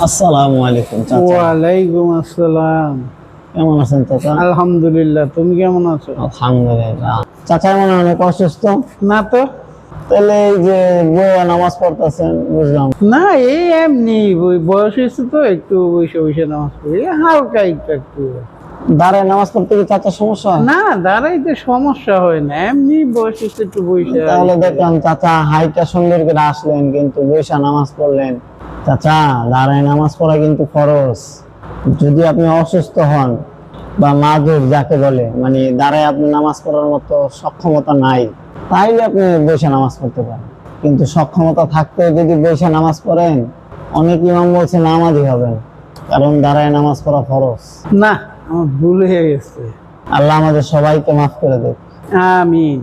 আসসালামু আলাইকুম চাচা। ওয়ালাইকুম আসসালাম। কেমন আছেন চাচা? আলহামদুলিল্লাহ, তুমি কেমন আছো? আলহামদুলিল্লাহ। চাচা মনে হয় অনেক অসুস্থ। না তো। তাহলে এই যে বইয়া নামাজ পড়তেছেন বুঝলাম। না, এই এমনি বয়স হয়েছে তো, একটু বসে বসে নামাজ পড়ি, হালকা একটু একটু। দাঁড়ায় নামাজ পড়তে কি চাচা সমস্যা হয়? না, দাঁড়াইতে সমস্যা হয় না, এমনি বয়স হয়েছে একটু বসে। তাহলে দেখলাম চাচা হাইটা সুন্দর করে আসলেন কিন্তু বইসা নামাজ পড়লেন। চাচা দাঁড়ায় নামাজ পড়া কিন্তু ফরজ। যদি আপনি অসুস্থ হন বা মাযুর যাকে বলে, মানে দাঁড়ায় আপনি নামাজ পড়ার মতো সক্ষমতা নাই, তাইলে আপনি বসে নামাজ পড়তে পারেন। কিন্তু সক্ষমতা থাকতেও যদি বসে নামাজ পড়েন, অনেক ইমাম বলছে নামাজই হবে না, কারণ দাঁড়ায় নামাজ পড়া ফরজ। না, আমার ভুল হয়ে গেছে। আল্লাহ আমাদের সবাইকে মাফ করে দেখ। আমিন।